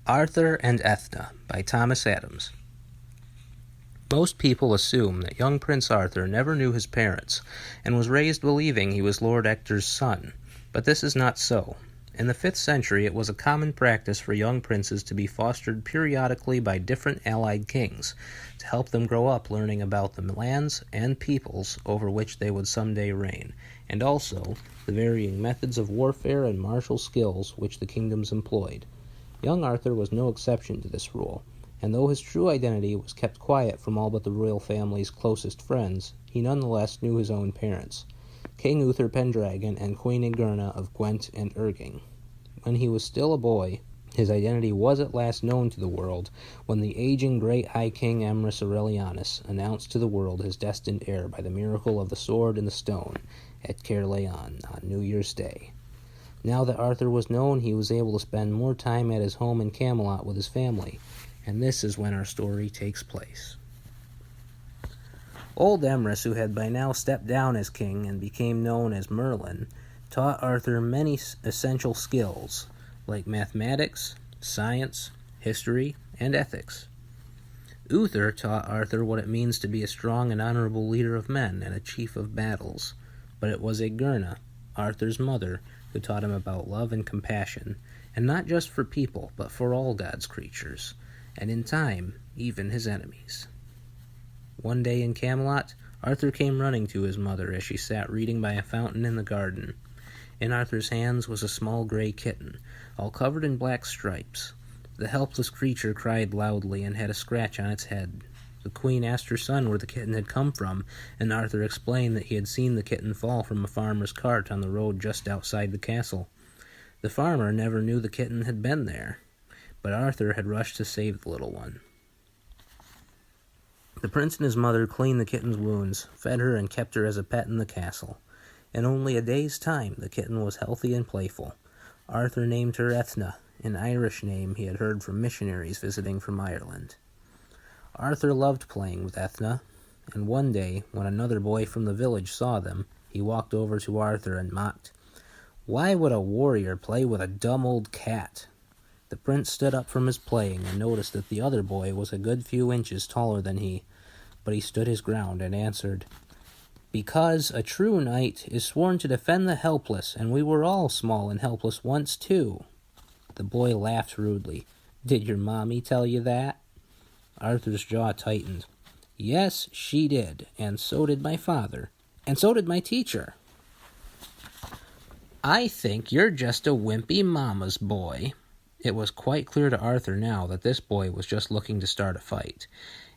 Arthur and Eithne by Thomas Adams. Most people assume that young Prince Arthur never knew his parents and was raised believing he was Lord Ector's son, but this is not so. In the 5th century, it was a common practice for young princes to be fostered periodically by different allied kings to help them grow up learning about the lands and peoples over which they would someday reign, and also the varying methods of warfare and martial skills which the kingdoms employed. Young Arthur was no exception to this rule, and though his true identity was kept quiet from all but the royal family's closest friends, he nonetheless knew his own parents, King Uther Pendragon and Queen Igerna of Gwent and Erging. When he was still a boy, his identity was at last known to the world when the aging great High King Emrys Aurelianus announced to the world his destined heir by the miracle of the sword and the stone at Caerleon on New Year's Day. Now that Arthur was known, he was able to spend more time at his home in Camelot with his family, and this is when our story takes place. Old Emrys, who had by now stepped down as king and became known as Merlin, taught Arthur many essential skills, like mathematics, science, history, and ethics. Uther taught Arthur what it means to be a strong and honorable leader of men and a chief of battles, but it was Igerna, Arthur's mother, who taught him about love and compassion, and not just for people, but for all God's creatures, and in time, even his enemies. One day in Camelot, Arthur came running to his mother as she sat reading by a fountain in the garden. In Arthur's hands was a small gray kitten, all covered in black stripes. The helpless creature cried loudly and had a scratch on its head. The queen asked her son where the kitten had come from, and Arthur explained that he had seen the kitten fall from a farmer's cart on the road just outside the castle. The farmer never knew the kitten had been there, but Arthur had rushed to save the little one. The prince and his mother cleaned the kitten's wounds, fed her, and kept her as a pet in the castle. In only a day's time, the kitten was healthy and playful. Arthur named her Eithne, an Irish name he had heard from missionaries visiting from Ireland. Arthur loved playing with Eithne, and one day, when another boy from the village saw them, he walked over to Arthur and mocked, "Why would a warrior play with a dumb old cat?" The prince stood up from his playing and noticed that the other boy was a good few inches taller than he, but he stood his ground and answered, "Because a true knight is sworn to defend the helpless, and we were all small and helpless once too." The boy laughed rudely. "Did your mommy tell you that?" Arthur's jaw tightened. "Yes, she did, and so did my father, and so did my teacher." "I think you're just a wimpy mama's boy." It was quite clear to Arthur now that this boy was just looking to start a fight,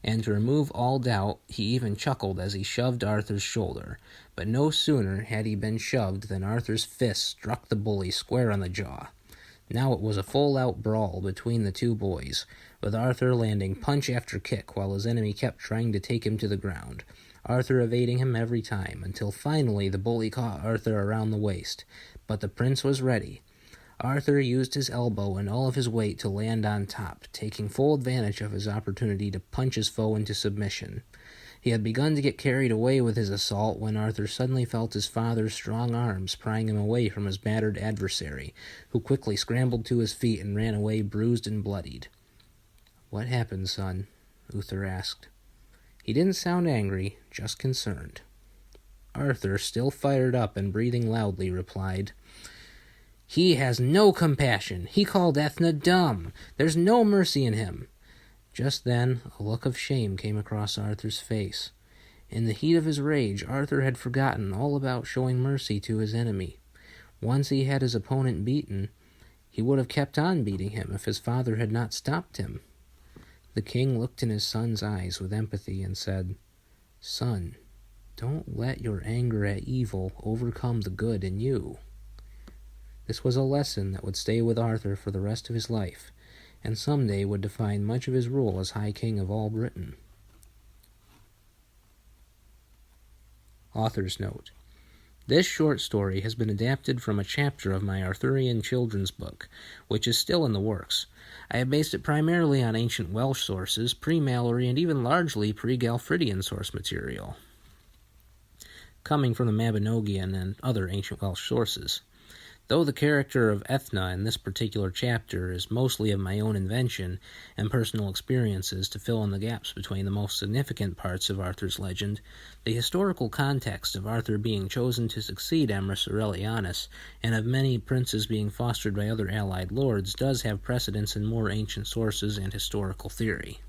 and to remove all doubt, he even chuckled as he shoved Arthur's shoulder. But no sooner had he been shoved than Arthur's fist struck the bully square on the jaw. Now it was a full-out brawl between the two boys, with Arthur landing punch after kick while his enemy kept trying to take him to the ground, Arthur evading him every time, until finally the bully caught Arthur around the waist. But the prince was ready. Arthur used his elbow and all of his weight to land on top, taking full advantage of his opportunity to punch his foe into submission. He had begun to get carried away with his assault when Arthur suddenly felt his father's strong arms prying him away from his battered adversary, who quickly scrambled to his feet and ran away bruised and bloodied. "What happened, son?" Uther asked. He didn't sound angry, just concerned. Arthur, still fired up and breathing loudly, replied, "He has no compassion. He called Eithne dumb. There's no mercy in him." Just then, a look of shame came across Arthur's face. In the heat of his rage, Arthur had forgotten all about showing mercy to his enemy. Once he had his opponent beaten, he would have kept on beating him if his father had not stopped him. The king looked in his son's eyes with empathy and said, "Son, don't let your anger at evil overcome the good in you." This was a lesson that would stay with Arthur for the rest of his life, and someday would define much of his rule as High King of all Britain. Author's note. This short story has been adapted from a chapter of my Arthurian children's book, which is still in the works. I have based it primarily on ancient Welsh sources, pre-Mallory, and even largely pre-Galfridian source material, coming from the Mabinogian and other ancient Welsh sources. Though the character of Eithne in this particular chapter is mostly of my own invention and personal experiences to fill in the gaps between the most significant parts of Arthur's legend, the historical context of Arthur being chosen to succeed Emrys Aurelianus, and of many princes being fostered by other allied lords, does have precedence in more ancient sources and historical theory.